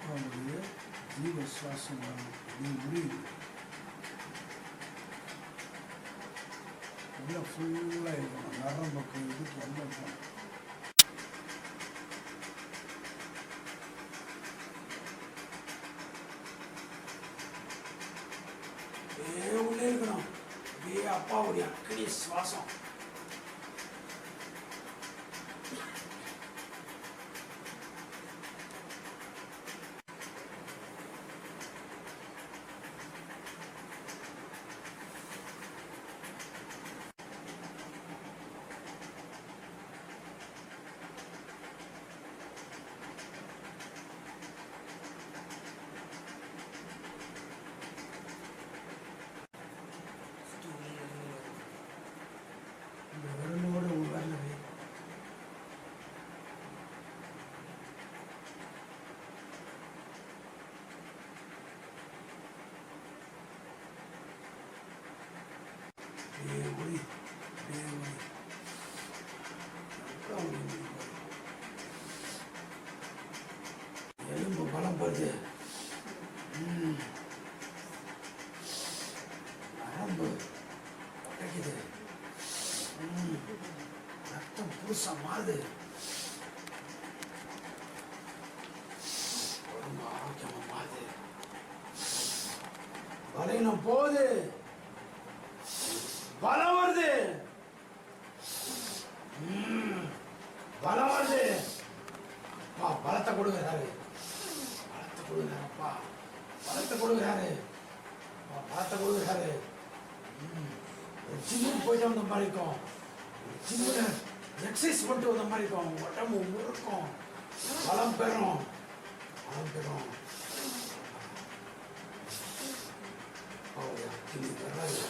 அப்பாவுடைய ஜீவ சுவாசம் முடியுது. எல்லாம் ஃபுல்லாக இருக்கணும். நரம் பக்கம் இதுக்கு எல்லாம் போகணும். உள்ளே இருக்கணும். அப்பாவுடைய அக்கடி சுவாசம் விரலோடு வரலவே எலும்பு பலம் போகுது. நரம்பு உடைக்குது. ரத்தம் புதுசா மாறுது. உடம்பு ஆரோக்கியமா மாறுது. பலவீனம் போகுது. பலம் வருது. பலம் வருது. அப்பா பலத்தை கொடுக்குறாரு. பலத்தை கொடுக்குறாரு. அப்பா பலத்தை கொடுக்குறாரு. பலத்தை கொடுக்குறாரு. ஜிம்முக்கு போயிட்டு வந்த மாதிரி இருக்கும். ஜிம்மில் எக்ஸசைஸ் பண்ணிட்டு வந்த மாதிரி இருக்கும். உடம்பு முறுக்கும். பலம் பெறும். பலம் பெறும். அக்கினி வராது.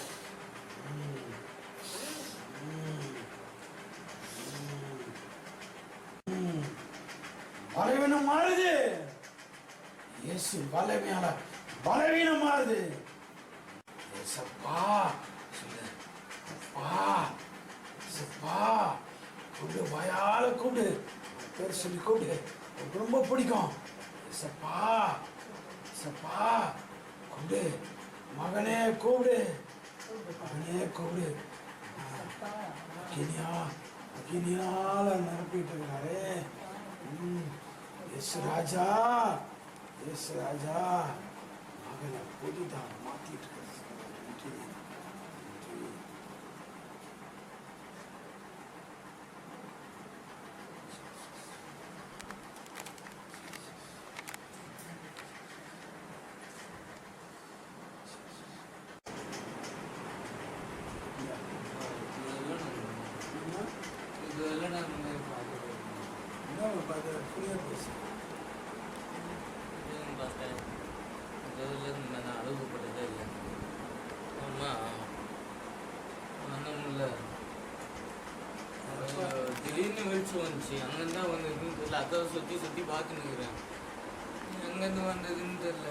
பலவீனம் மாறுது. இயேசு பலவீன பலவீனம் மாறுது. ஏசப்பா சொல்லு. அப்பா ஏசப்பா கூப்பிடு. வாயால கூப்பிடு. பேர் சொல்லி கூப்பிடு. உனக்கு ரொம்ப பிடிக்கும். ஏசப்பா ஏசப்பா கூப்பிடு. மகனே கூப்பிடு. மகனே கூப்பிடு. அக்கினியால நிரப்பிட்டு இருக்கிறாரே. எஸ் ராஜா எஸ் ராஜா மகனை புதுதான் மாத்திட்டு இருக்க. நான் அழுகப்பட்டதே இல்லை. அம்மா ஒன்றும் இல்லை. திடீர்னு வெளிச்சம் வந்துச்சு. அங்கேருந்து தான் வந்ததுன்னு தெரியல. அதான் சுற்றி சுற்றி பார்த்துன்னுக்கிறேன். எங்கேருந்து வந்ததுன்னு தெரியல.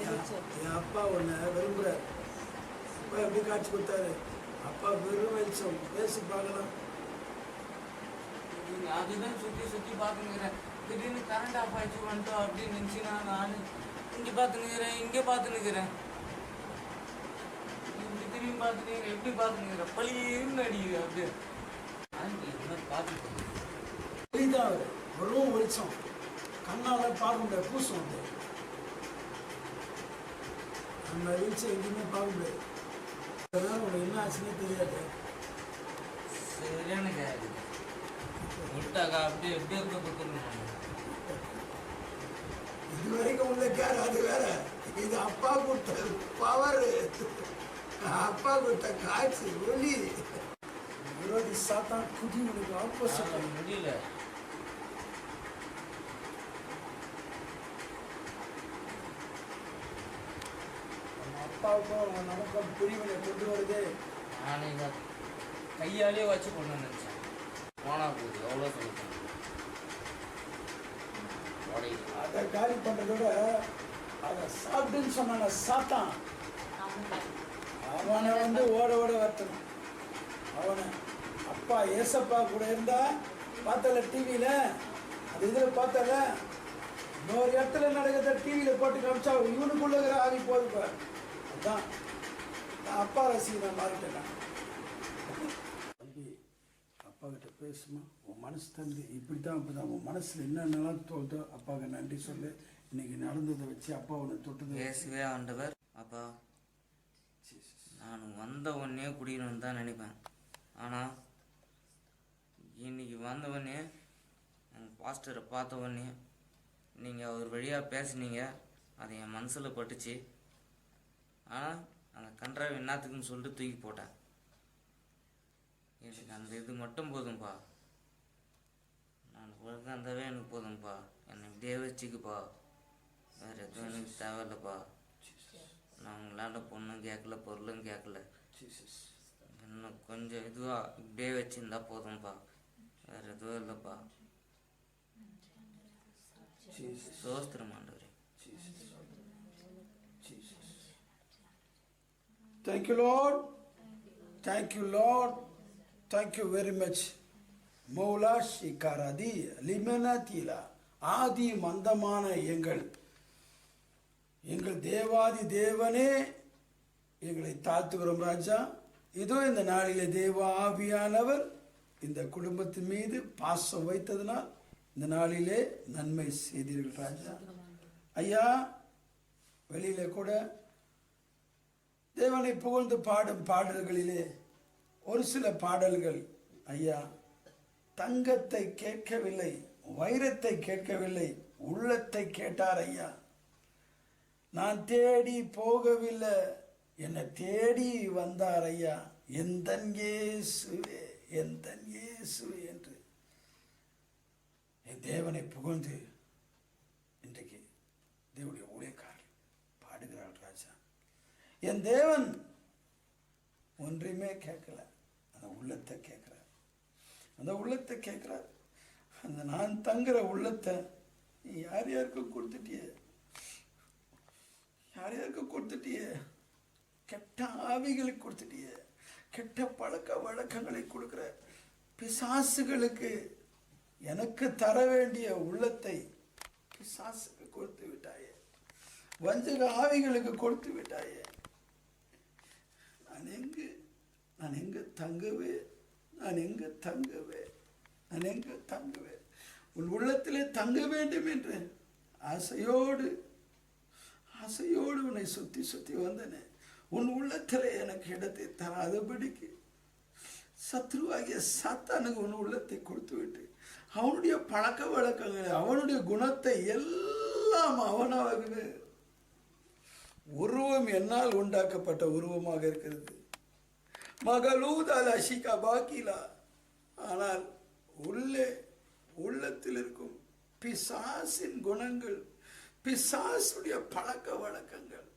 என் அப்பா ஒன்று விரும்புகிறார். அப்பா எப்படி காட்சி கொடுத்தாரு. அப்பா வெறும் வெளிச்சம். பேசி பார்க்கலாம். அதுதான் சுற்றி சுற்றி பார்த்துன்னுக்கிறேன். திடீர்னு கரண்ட் ஆஃப் ஆயிடுச்சு வந்துட்டோம் அப்படின்னு நினச்சினா நான் இங்கே பார்த்துன்னுக்கிறேன், இங்கே பார்த்துன்னுக்கிறேன், இப்படி திரும்பி பார்த்துனுக்கிறேன், எப்படி பார்த்துன்னுக்கிறேன். பழின்னு அடிக்குது. அப்படியே என்ன பார்த்துட்டு அவர் வெறும் வெளிச்சம். கண்ணால் பார்க்க முடியாது. பூசம் வந்து அந்த வெளிச்சம் எங்கேயுமே பார்க்க முடியாது. அதனால உங்களுக்கு என்ன ஆச்சுன்னே தெரியாது. சரியான கேட்குது. விட்டாக்கா அப்படியே எப்படி இருக்க பார்த்துருங்க. இது வரைக்கும் உள்ள கேர் அது வேற. இது அப்பா கொடுத்த பவர், அப்பா கொடுத்த காட்சி ஒளி. விரோதி சாத்தான் குதி உனக்கு ஆப்போசிட். முடியல. நம்ம அப்பாவுக்கும் நமக்கும் பிரிவினை கொண்டு வருது. நான் இதை கையாலே வச்சு கொண்டு நினச்சேன். போனா போகுது எவ்வளோ சொல்லிட்டேன். அதை காலி பண்றதோட அதை சாப்பிட்டுன்னு சொன்னாங்க சாத்தான். அவனை ஓட ஓட வரட்டணும். அவனை அப்பா ஏசப்பா கூட இருந்தா பார்த்தல டிவியில, அது இதில் பார்த்தல இன்னொரு இடத்துல நடக்கிறத டிவியில போட்டு காமிச்சா இவனுக்குள்ள ஆகி போகுது. அதுதான் நான் அப்பா ரசிகனை மாறிட்டேன். தம்பி அப்பா கிட்ட பேசுமா, உன் மனசு தந்து இப்படி தான் உன் மனசில் என்னென்னலாம் தோதோ அப்பாவுக்கு நன்றி சொல்லு. இன்னைக்கு நடந்ததை வச்சு அப்பா உன்னை தொட்டது இயேசுவே ஆண்டவர். அப்பா நான் வந்த உடனே குடிக்கணும்னு தான் நினைப்பேன். ஆனால் இன்னைக்கு வந்த உடனே எங்கள் பாஸ்டரை பார்த்த உடனே நீங்கள் அவர் வழியாக பேசுனீங்க. அது என் மனசில் பட்டுச்சு. ஆனால் அந்த கன்றாவை என்னத்துக்குன்னு சொல்லிட்டு தூக்கி போட்டேன். எனக்கு அந்த இது மட்டும் போதும்ப்பா. நான் உலகந்தாவே எனக்கு போதும்ப்பா. என்னை இப்படியே வச்சுக்குப்பா. வேறு எதுவும் எனக்கு தேவையில்லைப்பா. நான் உங்களால் பொண்ணும் கேட்கல, பொருளும் கேட்கல. இன்னும் கொஞ்சம் இதுவாக இப்படியே வச்சுருந்தா போதும்ப்பா. வேறு எதுவும் இல்லைப்பா. சோஸ்திரம் ஆண்டவரே. Thank you, Lord. Thank you, Lord. Thank you very much. Moula ஷிகாரதி லிமனா தீலா. ஆதி மந்தமான எங்கள் தேவாதி தேவனே, எங்களை தாழ்த்துகிறோம் ராஜா. இதோ இந்த நாளிலே தேவ ஆவியானவர் இந்த குடும்பத்தின் மீது பாசம் வைத்ததினால் இந்த நாளிலே நன்மை செய்தீர்கள் ராஜா. ஐயா, வெளியில கூட தேவனை புகழ்ந்து பாடும் பாடல்களிலே ஒரு சில பாடல்கள் ஐயா தங்கத்தை கேட்கவில்லை, வைரத்தை கேட்கவில்லை, உள்ளத்தை கேட்டார் ஐயா. நான் தேடி போகவில்லை, என்னை தேடி வந்தார் ஐயா. எந்தன் இயேசுவே, எந்தன் இயேசுவே என்று என் தேவனை புகழ்ந்து இன்றைக்கு தேவனுடைய ஊழியக்காரர் பாடுகிறாள் ராஜா. என் தேவன் ஒன்றையுமே கேட்கல, அந்த உள்ளத்தை கேட்கிறார். அந்த உள்ளத்தை கேட்கிறார். அந்த நான் தங்குற உள்ளத்தை நீ யார் யாருக்கும் கொடுத்துட்டிய, யார் யாருக்கும் கொடுத்துட்டிய, கெட்ட ஆவிகளுக்கு கொடுத்துட்டிய, கெட்ட பழக்க வழக்கங்களை கொடுக்குற பிசாசுகளுக்கு எனக்கு தர வேண்டிய உள்ளத்தை பிசாசுக்கு கொடுத்து விட்டாயே, வஞ்சக ஆவிகளுக்கு கொடுத்து விட்டாயே. நான் எங்க தங்குவே, நான் எங்க தங்குவே, நான் எங்க தங்குவே. உன் உள்ளத்திலே தங்க வேண்டும் என்று ஆசையோடு உன்னை சுத்தி சுத்தி வந்தனே. உன் உள்ளத்திலே எனக்கு இடத்தை தராதபடிக்கு சத்ருவாகிய சாத்தானுக்கு உன் உள்ளத்தை கொடுத்து விட்டு அவனுடைய பழக்க வழக்கங்களை, அவனுடைய குணத்தை எல்லாம் அவனாகவே உருவம் என்னால் உண்டாக்கப்பட்ட உருவமாக இருக்கிறது. மகளூதால் அஷிகா பாக்கிலா. ஆனால் உள்ளத்தில் இருக்கும் பிசாசின் குணங்கள், பிசாசுடைய பழக்க வழக்கங்கள்,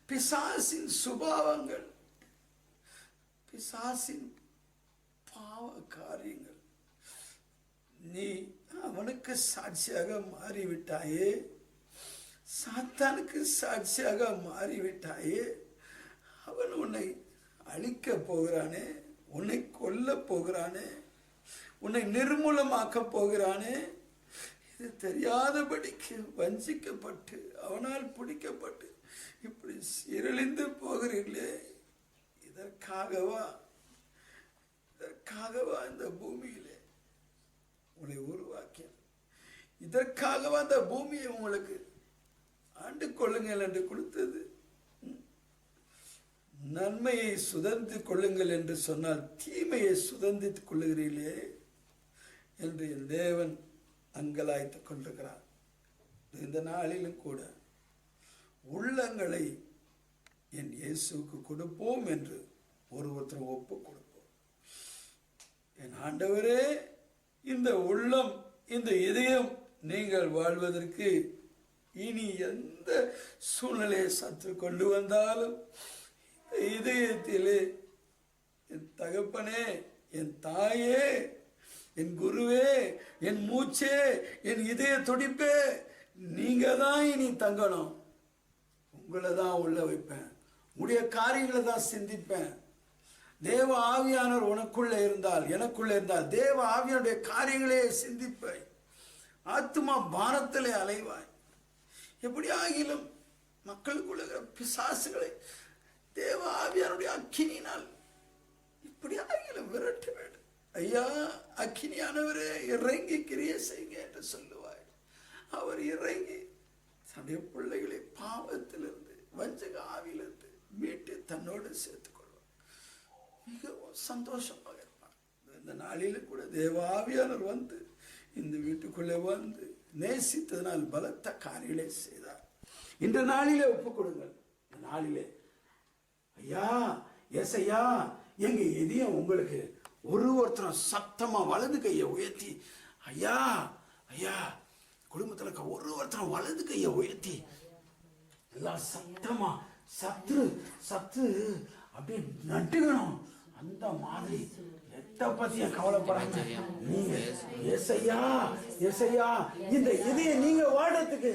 பிசாசின் சுபாவங்கள், பிசாசின் பாவ காரியங்கள், நீ அவனுக்கு சாட்சியாக மாறிவிட்டாயே, சாத்தானுக்கு சாட்சியாக மாறிவிட்டாயே. அவன் உன்னை அழிக்க போகிறானே, உன்னை கொல்ல போகிறானே, உன்னை நிர்மூலமாக்க போகிறானே. இது தெரியாதபடிக்கு வஞ்சிக்கப்பட்டு அவனால் பிடிக்கப்பட்டு இப்படி சீரழிந்து போகிறீர்களே. இதற்காகவா இந்த பூமியிலே உங்களை உருவாக்கிய, இதற்காகவா அந்த பூமியை உங்களுக்கு ஆண்டு கொள்ளுங்கள் என்று கொடுத்தது. நன்மையை சுதந்தித்து கொள்ளுங்கள் என்று சொன்னால் தீமையை சுதந்தித்துக் கொள்ளுகிறீர்களே. என்று என் தேவன் அங்கலாய்த்துக் கொண்டிருக்கிறார். இந்த நாளிலும் கூட உள்ளங்களை என் இயேசுக்கு கொடுப்போம் என்று ஒருத்தர் ஒப்பு கொடுப்போம். என் ஆண்டவரே, இந்த உள்ளம், இந்த இதயம் நீங்கள் வாழ்வதற்கு இனி எந்த சூழ்நிலையை சற்று கொண்டு வந்தாலும் இந்த இதயத்திலே என் தகப்பனே, என் தாயே, என் குருவே, என் மூச்சே, என் இதய துடிப்பே, நீங்க தான் இனி தங்கணும். உங்களை தான் உள்ள வைப்பேன், உடைய காரியங்களை தான் சிந்திப்பேன். தேவ ஆவியானவர் உனக்குள்ள இருந்தால், எனக்குள்ள இருந்தால், தேவ ஆவியானுடைய காரியங்களே சிந்திப்பாய். ஆத்துமா பாரத்திலே அலைவாய். எப்படி ஆகிலும் மக்களுக்குள்ள பிசாசுகளை தேவ ஆவியானுடைய அக்கினியினால் இப்படி ஆகிலும் விரட்ட வேண்டும். ஐயா, அக்கினியானவரே இறங்கி கிரியை செய்யுங்க என்று சொல்லுவாய். அவர் இறங்கி தன்னுடைய பிள்ளைகளை பாவத்திலிருந்து, வஞ்சக ஆவியிலிருந்து மீட்டு தன்னோடு சேர்த்துக் கொள்வார். மிகவும் சந்தோஷமாக இருப்பார். இந்த நாளில் கூட தேவாவியானவர் வந்து இந்த வீட்டுக்குள்ளே வந்து நேசித்ததனால் பலத்த காரியங்களை செய்தார். இந்த நாளிலே ஒப்புக் கொடுங்கள். இந்த நாளிலே ஐயா, எஸ் ஐயா, எங்க எதையும் உங்களுக்கு ஒருத்தரும் சத்தமா வலது கையை உயர்த்தி, ஐயா ஐயா, குடும்பத்தில் ஒருத்தரும் வலது கையை உயர்த்தி எல்லாம் சத்தமா சத்து அப்படி நட்டுக்கணும். அந்த மாதிரி எத்த பத்திய கவலைப்படாம நீங்க ஏசையா ஏசையா இந்த இதைய நீங்க வாடுறதுக்கு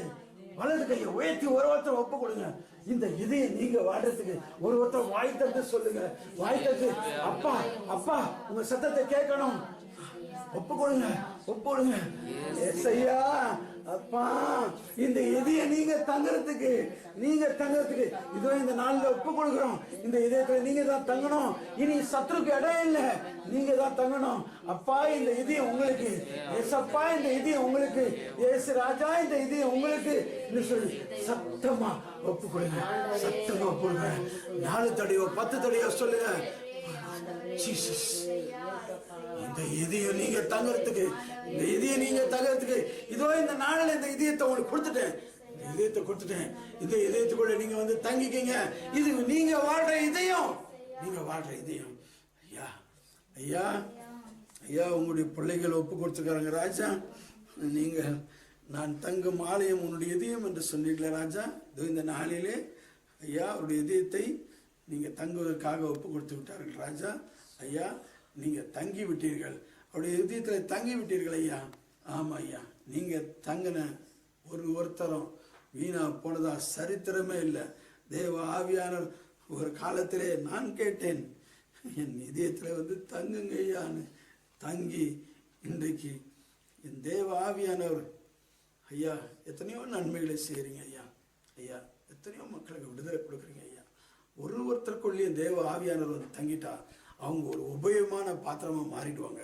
வலது கையை உயர்த்தி ஒருத்தர் ஒப்பு கொடுங்க. இந்த இதைய நீங்க வாடுறதுக்கு ஒருத்தர் வாய் தட்டு சொல்லுங்க. வாய் தட்டு, அப்பா அப்பா உங்க சத்தத்தை கேட்கணும். ஒப்பு கொடுங்க, ஒப்பு கொடுங்க. ஏசையா அப்பா, இந்த இதய நீங்க தங்கறதுக்கு இதோ இந்த நாள்ல ஒப்பு கொடுக்கிறோம். இந்த இதயத்துல நீங்க தான் தங்கணும். இனி சத்ருக்கு இடம் இல்லை, நீங்க தான் தங்கணும். அப்பா, இந்த இதயம் உங்களுக்கு. ஏசப்பா, இந்த இதயம் உங்களுக்கு. ஏசு ராஜா, இந்த இதயம் உங்களுக்கு சொல்லி சத்தமா ஒப்பு கொடுங்க. சத்தமா ஒப்பு கொடுங்க. 4 தடையோ 10 தடையோ சொல்லுங்க. ஜீசஸ், இந்த இதயம் நீங்க தங்கறதுக்கு, இந்த இதயம் நீங்க தங்கறதுக்கு இதோ இந்த நாளில் இந்த இதயத்தை உங்களுக்கு கொடுத்துட்டேன். இந்த இதயத்தை கொடுத்துட்டேன். இந்த இதயத்துக்குள்ள நீங்க வந்து தங்கிக்கீங்க. இது நீங்க வாழ்ற இதயம், நீங்க வாழ்ற இதயம். ஐயா ஐயா ஐயா, உங்களுடைய பிள்ளைகள் ஒப்பு கொடுத்துருக்காங்க ராஜா. நீங்க நான் தங்கும் ஆலயம் உன்னுடைய இதயம் என்று சொன்னீங்களே ராஜா. இந்த நாளிலே ஐயா, அவருடைய இதயத்தை நீங்க தங்குவதற்காக ஒப்பு கொடுத்து விட்டார்கள் ராஜா. ஐயா, நீங்க தங்கி விட்டீர்கள், அவருடைய இதயத்தில் தங்கி விட்டீர்கள் ஐயா. ஆமா ஐயா, நீங்க தங்கின ஒருத்தரும் வீணா போனதா சரித்திரமே இல்லை. தேவ ஆவியானவர் ஒரு காலத்திலே நான் கேட்டேன், என் இதயத்தில் வந்து தங்குங்க ஐயான்னு. தங்கி இன்றைக்கு என் தேவ ஆவியானவர் ஐயா எத்தனையோ நன்மைகளை செய்கிறீங்க ஐயா. ஐயா, எத்தனையோ மக்களுக்கு விடுதலை கொடுக்குறீங்க ஐயா. ஒருத்தருக்குள்ளேயும் தேவ ஆவியானவர் வந்து தங்கிட்டா அவங்க ஒரு உபயோகமான பாத்திரமா மாறிடுவாங்க.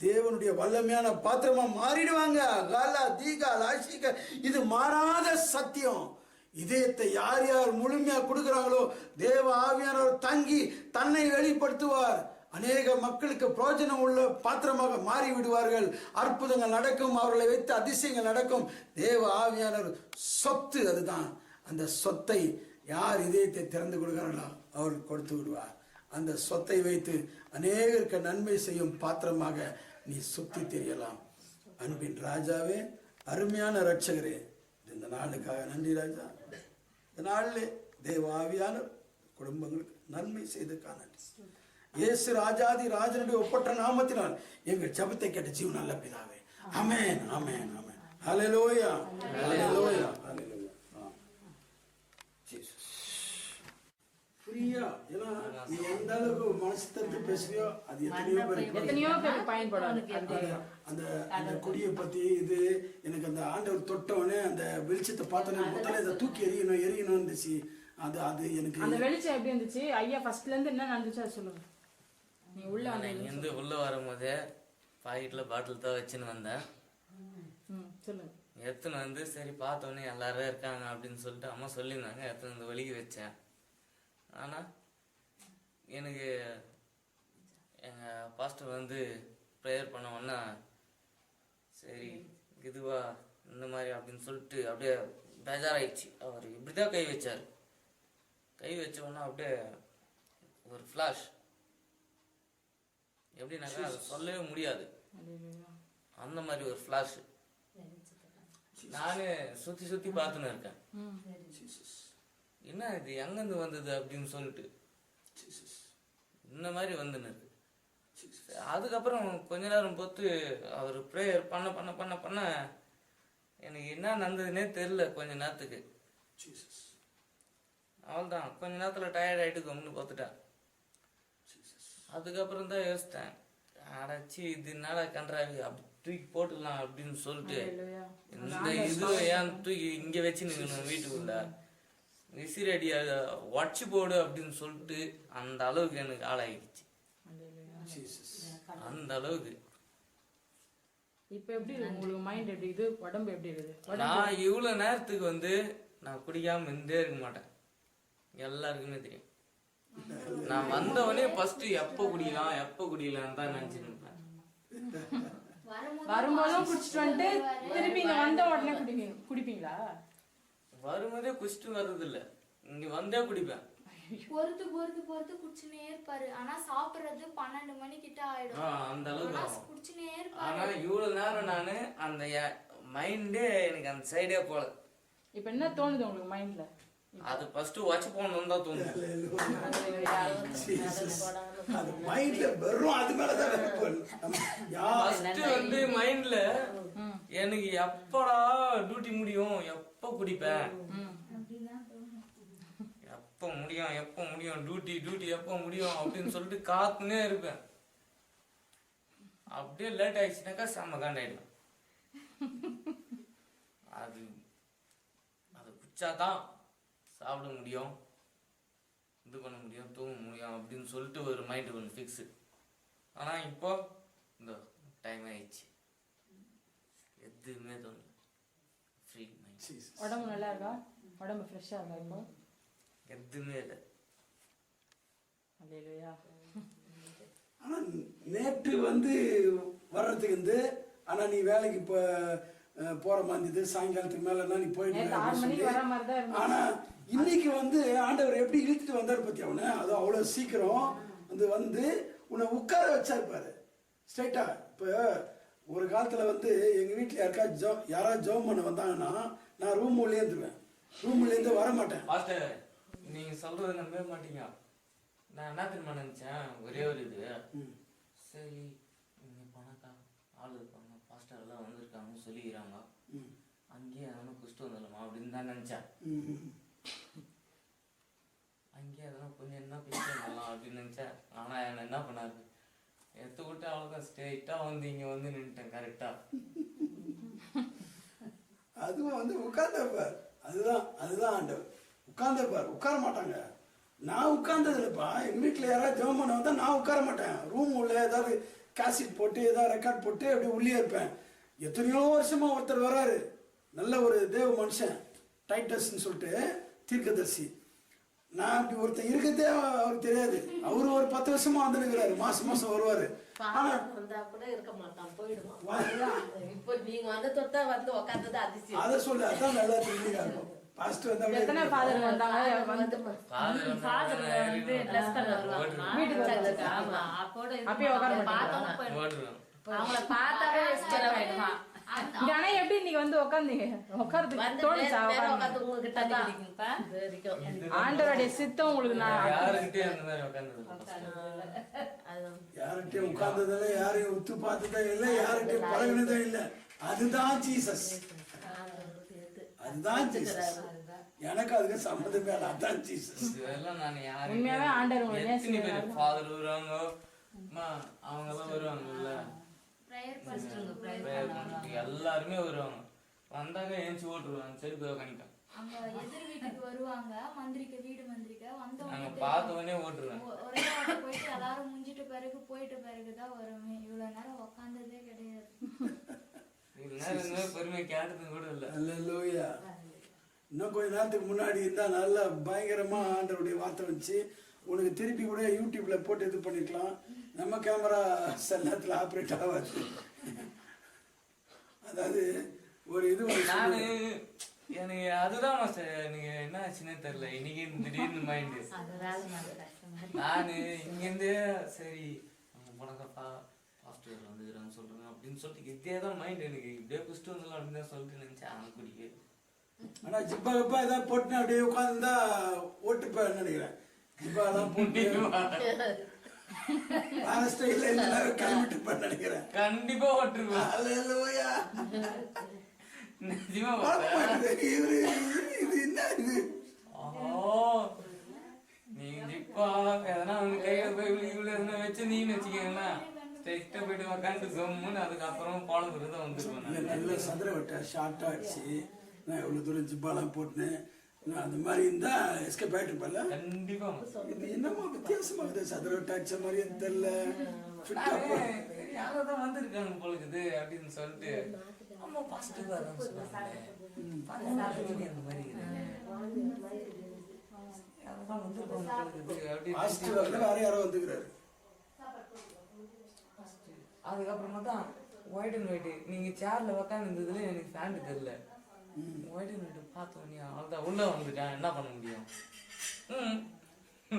தேவனுடைய வல்லமையான பாத்திரமா மாறிடுவாங்க. காலா தீகா லாஷிகா, இது மாறாத சத்தியம். இதயத்தை யார் யார் முழுமையா கொடுக்குறாங்களோ தேவ ஆவியானவர் தங்கி தன்னை வெளிப்படுத்துவார். அநேக மக்களுக்கு பிரயோஜனம் உள்ள பாத்திரமாக மாறி விடுவார்கள். அற்புதங்கள் நடக்கும், அவர்களை வைத்து அதிசயங்கள் நடக்கும். தேவ ஆவியானவர் சொத்து அதுதான். அந்த சொத்தை யார் இதயத்தை திறந்து கொடுக்கிறார்களோ அவர் கொடுத்து விடுவார். அந்த சொத்தை வைத்து அநேகருக்கு நன்மை செய்யும் பாத்திரமாக நீ சுத்தி தெரியலாம். அன்பின் ராஜாவே, அருமையான ரட்சகரே, இந்த நாளுக்காக நன்றி ராஜா. இந்த நாளிலே தேவ ஆவியானவர் குடும்பங்களுக்கு நன்மை செய்ததுக்காக நன்றி. இயேசு ராஜாதி ராஜனுடைய ஒப்பற்ற நாமத்தினால் எங்கள் ஜெபத்தை கேட்ட ஜீவன் நல்ல பிதாவே. ஆமென், ஆமென், ஆமென். ஹல்லேலூயா, ஹல்லேலூயா, ஹல்லேலூயா. ஃப்ரீயா, ஏன்னா நீ எந்த அளவுக்கு மனசு தட்டு பேசுறியோ அது எத்தனையோ பேருக்கு பயன்படும். அந்த கொடியை பத்தி இது எனக்கு அந்த ஆண்டவர் தொட்டவனே அந்த வெளிச்சத்தை பார்த்தோன்னே முதல்ல இதை தூக்கி எரியணும் இருந்துச்சு. அது எனக்கு அந்த வெளிச்சம் எப்படி இருந்துச்சு ஐயா? ஃபர்ஸ்ட்ல இருந்து என்ன நடந்துச்சு அது சொல்லுங்க. நீ உள்ள வரும்போதே பாக்கெட்ல பாட்டில் தான் வச்சுன்னு வந்தேன். சொல்லுங்க. எத்தனை வந்து சரி பார்த்தோன்னே எல்லாரும் இருக்காங்க அப்படின்னு சொல்லிட்டு அம்மா சொல்லியிருந்தாங்க. எத்தனை வந்து வெளியே வச்சேன். ஆனால் எனக்கு எங்கள் பாஸ்டர் வந்து ப்ரேயர் பண்ண உடனே சரி இதுவா இந்த மாதிரி அப்படின்னு சொல்லிட்டு அப்படியே பேஜாராயிடுச்சு. அவர் இப்படிதான் கை வச்சார். கை வச்ச உடனே அப்படியே ஒரு ஃப்ளாஷ், எப்படின்னாக்கா அதை சொல்லவே முடியாது, அந்த மாதிரி ஒரு ஃப்ளாஷ். நானே சுத்தி பார்த்துன்னு இருக்கேன், என்ன இது எங்கேருந்து வந்தது அப்படின்னு சொல்லிட்டு இந்த மாதிரி வந்துன்னு இருக்கு. அதுக்கப்புறம் கொஞ்ச நேரம் பொறுத்து அவர் ப்ரேயர் பண்ண பண்ண பண்ண பண்ண எனக்கு என்ன நடந்ததுன்னே தெரியல. கொஞ்ச நேரத்துக்கு அவள்தான் கொஞ்ச நேரத்தில் டயர்ட் ஆகிட்டு கம்முன்னு பார்த்துட்டேன். அதுக்கப்புறம் தான் யோசித்தேன், அடைச்சி இது என்னடா கன்றாவி, அப்படி தூக்கி போட்டுடலாம் அப்படின்னு சொல்லிட்டு இந்த இது ஏன் தூக்கி இங்கே வச்சு நிற்கணும் வீட்டுக்குள்ள, விசிறடி உடச்சி போடு அப்படின்னு சொல்லிட்டு அந்த அளவுக்கு எனக்கு ஆளாகிடுச்சு. அந்த அளவுக்கு இப்போ எப்படி இருக்கு உங்களுக்கு? மைண்ட் எப்படி இது, உடம்பு எப்படி இருக்குது? நான் இவ்வளவு நேரத்துக்கு வந்து நான் குடிக்காம இருந்தே இருக்க மாட்டேன், எல்லாருக்குமே தெரியும். நான் வந்தவனே ஃபர்ஸ்ட் எப்போ குடிக்கலாம் தான் நினைச்சிருப்பேன். வரும்போதும் குடிச்சிட்டு வந்துட்டு திருப்பி இங்க வந்த உடனே குடிப்பீங்களா? வரும்போதே குடிச்சிட்டு வர்றது இல்ல, இங்க வந்தே குடிப்பேன். பொறுத்து குடிச்சுனே இருப்பாரு. ஆனா சாப்பிடுறது 12 மணி கிட்ட ஆயிடும். அந்த அளவுக்கு குடிச்சுனே இருப்பாரு. ஆனா இவ்வளவு நேரம் நானு அந்த மைண்டே எனக்கு அந்த சைடே போல. இப்ப என்ன தோணுது உங்களுக்கு மைண்ட்ல? அது ஃபர்ஸ்ட் வாட்ச் போகணும்னு தான் தோணுது. அது மைண்ட்ல வெறும் அது மேலதான் ஃபர்ஸ்ட் வந்து மைண்ட்ல எனக்கு எப்படா டியூட்டி முடியும், எப்ப குடிப்பேன், எப்ப முடியும் டியூட்டி எப்ப முடியும் அப்படின்னு சொல்லிட்டு காத்துனே இருப்பேன். அப்படியே லேட் ஆயிடுச்சுனாக்கா செம்ம காண்டாயிடும். அது குச்சாதான் சாப்பிட முடியும், இது பண்ண முடியும், தூங்க முடியும் அப்படின்னு சொல்லிட்டு ஒரு மைண்ட் ஒன்று ஃபிக்ஸு. ஆனால் இப்போ இந்த டைம் ஆயிடுச்சு, எதுவுமே தோணல, ஃப்ரீ மைண்ட். உடம்பு நல்லா இருக்கா? உடம்பு ஃப்ரெஷ்ஷாக இருக்கா? இப்போ எதுவுமே இல்லை. அல்லேலூயா. ஆனா நேற்று வந்து வர்றதுக்கு வந்து, ஆனா நீ வேலைக்கு இப்போ போற மாதிரி இருந்தது, சாயங்காலத்துக்கு மேலன்னா நீ போயிட்டு, ஆனா இன்னைக்கு வந்து ஆண்டவர் எப்படி இழுத்துட்டு வந்தாரு பத்தி அவனை, அது அவ்வளவு சீக்கிரம் வந்து உன்னை உட்கார வச்சாருப்பாரு ஸ்ட்ரைட்டா. இப்போ ஒரு காலத்துல வந்து எங்க வீட்டுல யாராவது ஜோம் பண்ண வந்தாங்கன்னா நான் ரூம் உள்ளே இருந்துருவேன், ரூம்ல இருந்து வர மாட்டேன். பாஸ்டர் நீங்க சொல்றது நம்பவே மாட்டீங்க. நான் என்ன தெரியுமா நினைச்சேன், ஒரே ஒரு இது, சரி இங்க போனாக்கா ஆளு இருப்பாங்க, பாஸ்டர் எல்லாம் வந்திருக்காங்கன்னு சொல்லிக்கிறாங்க, அங்கேயே அதெல்லாம் குஷ்டு வந்துடலாமா அப்படின்னு தான் நினைச்சேன். அங்கேயே அதெல்லாம் கொஞ்சம் என்ன பேசலாம் அப்படின்னு நினைச்சேன். ஆனா என்ன பண்ணாரு, எடுத்து விட்டு அவ்வளோதான் ஸ்ட்ரெயிட்டா வந்து இங்க வந்து நின்றுட்டேன் கரெக்டா. அதுவும் வந்து உட்கார்ந்தப்பார், அதுதான் ஆண்டவர் உட்கார்ந்தப்பார். உட்கார மாட்டாங்க. நான் உட்கார்ந்தது இல்லைப்பா, எங்கள் வீட்டில் யாராவது ஜெபம் பண்ண வந்தால் நான் உட்கார மாட்டேன். ரூம் உள்ள ஏதாவது கேசட் போட்டு ஏதாவது ரெக்கார்ட் போட்டு அப்படியே உள்ளே இருப்பேன். எத்தனையோ வருஷமா ஒருத்தர் வராரு, நல்ல ஒரு தேவ மனுஷன், டைட்டஸ்ன்னு சொல்லிட்டு தீர்க்கதரிசி. நான் அப்படி ஒருத்தர் இருக்கிறதே அவருக்கு தெரியாது. அவரு ஒரு 10 வருஷமா வந்துருக்கிறாரு, மாசம் வருவாரு. அதை சொல்லு, அதான் நல்லா தெரிஞ்சுக்காருக்கும். எப்படி நீங்க வந்து உட்காந்தீங்க? ஆண்டவருடைய சித்தம் உங்களுக்கு யார்கிட்டயும் உட்கார்ந்ததில்லை, யாரையும் உத்து பார்த்ததே இல்லை, யார்கிட்டயும் பழகினதே இல்லை. அதுதான் ஜீசஸ், அதுதான் ஜீசஸ். எனக்கு அதுக்கு சம்மந்தமே இல்லை, அதான் ஜீசஸ். உண்மையாவே ஆண்டவர் ஃபாதர் வருவாங்க, அவங்க எல்லாம் வருவாங்கல்ல, எல்லாருமே வருவாங்க. வந்தாங்க ஏஞ்சி ஓட்டுருவாங்க, சரி போய் கணிப்பேன். அங்க எதிர் வீட்டுக்கு வருவாங்க, மந்திரிக்க வீடு மந்திரிக்க வந்தவங்க பார்த்தவனே ஓட்டுருவேன். ஒரே வாட்டி போயிட்டு எல்லாரும் முடிஞ்சிட்ட பிறகு போயிட்ட பிறகுதான் வருவேன். இவ்வளவு நேரம் உக்காந்ததே கிடையாது. பெருமை கேட்டது கூட இல்லை. அல்லேலூயா. இன்னும் கொஞ்ச நேரத்துக்கு முன்னாடி இருந்தா நல்லா பயங்கரமா ஆண்டவருடைய வார்த்தை வந்துச்சு. உனக்கு திருப்பி கூட யூடியூப்ல போட்டு இது பண்ணிக்கலாம். நம்ம கேமரா சில நேரத்தில் ஆப்ரேட் ஆகாது. அதாவது ஒரு இது நானு எனக்கு அதுதான் மாஸ்டர் எனக்கு என்ன ஆச்சுன்னே தெரியல இன்னைக்கு திடீர்னு மைண்டு நானு இங்கேருந்து சரி அவங்க போனக்கப்பா பாஸ்டர் வந்துக்கிறான்னு சொல்றாங்க அப்படின்னு சொல்லிட்டு இதே தான் மைண்ட் எனக்கு இப்படியே குஸ்ட் வந்துடலாம் அப்படின்னு தான் சொல்லிட்டு நினைச்சேன் அவன் குடிக்க. ஆனா ஜிப்பா கப்பா ஏதாவது போட்டுன்னு அப்படியே உட்காந்துருந்தா ஓட்டுப்பேன்னு நினைக்கிறேன். ஜிப்பாலாம் போட்டு வேற ஸ்டைல எல்லாரும் கிளம்பிட்டு நினைக்கிறேன். கண்டிப்பா ஓட்டுருவேன். அல்லேலூயா. நிஜமா இவரு இது என்ன இது? நீங்க ஜிப்பா எதனா அவங்க கையில போய் இவ்வளவு எதனா வச்சிருந்தீங்கன்னு வச்சுக்கீங்களேன் ஸ்ட்ரெயிட்டா போயிட்டு உக்காந்து ஜம்முன்னு அதுக்கப்புறம் பாலம் விருதம் வந்துருவேன். நல்ல சதுர வட்ட ஷார்ட் ஆயிடுச்சு. நான் எவ்வளவு தூரம் ஜிப்பாலாம் போட்டுனேன். நான் அந்த மாதிரி இருந்தா எஸ்கேப் ஆயிட்டு இருப்பேன்ல. கண்டிப்பா இது என்னமோ வித்தியாசமா இருக்குது. சதுர வட்ட அடிச்ச மாதிரியே தெரியல. யாரோதான் வந்திருக்காங்க போல இருக்குது அப்படின்னு சொல்லிட்டு அம்மா பாசிட்டிவ் தான் சொன்னாங்க. அந்த மாதிரி யாரோதான் வந்திருக்காங்க போல இருக்குது அப்படின்னு வேற யாரோ வந்துக்கிறாரு. அதுக்கப்புறமா தான் ஒயிட் அண்ட் ஒயிட் நீங்க சேர்ல உக்காந்து இருந்ததுல எனக்கு ஃபேண்ட் தெரியல. ஒயிட் அண்ட் ஒயிட் பார்த்தோன்னே அவ்வளோதான் உள்ள வந்துட்டேன் என்ன பண்ண முடியும்.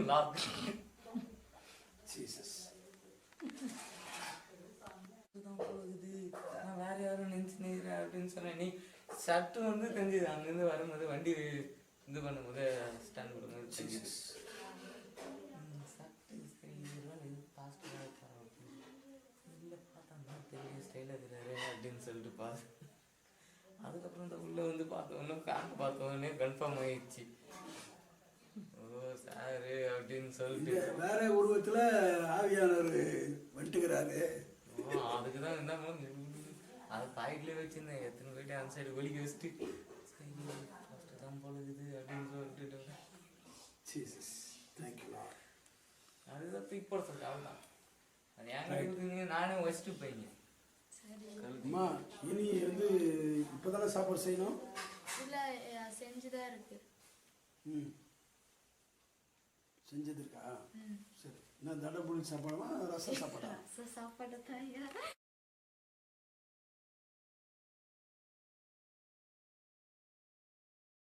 லாக் ஜீசஸ் இதுதான் போகுது நான் வேற யாரும் நினைச்சு அப்படின்னு சொன்னேன். நீ ஷர்ட் வந்து தெரிஞ்சுது அங்கேருந்து வரும்போது வண்டி இது பண்ணும்போது ஸ்டாண்ட் பண்ணும்போது தெரிஞ்சுது ஷர்ட் சரி இது பாசிட்டிவாக இருக்காரு இல்லை பார்த்தா பெரிய ஸ்டைலாக இருக்கிறாரு அப்படின்னு சொல்லிட்டு பார்த்து அதுக்கப்புறம் இந்த உள்ள வந்து பார்த்தோன்னே பேண்ட் பார்த்தோன்னே கன்ஃபார்ம் ஆயிடுச்சு. ஓ சாரு அப்படின்னு சொல்லிட்டு வேற உருவத்துல ஆவியானவர் வந்துட்டுக்கிறாரு. அதுக்கு தான் என்ன அது பாக்கெட்லேயே வச்சிருந்தேன் எத்தனை போயிட்டு அந்த சைடு ஒலிக்க வச்சுட்டு சரி ஃபஸ்ட்டு தான் போலுக்குது அப்படின்னு சொல்லிட்டு ஜீசஸ் தேங்க்யூ லார்ட். அதுதான் தூக்கி போட சொல்லிட்டு அவ்வளோதான் அது ஏன் இருக்குதுங்க நானே வச்சுட்டு போயிங்க. அம்மா இனி வந்து இப்போதானே சாப்பாடு செய்யணும். இல்லை செஞ்சுதான் இருக்கு. ம் செஞ்சது இருக்கா? சரி என்ன தடை புளி சாப்பாடுமா ரசம் சாப்பாடா? சாப்பாடு தான்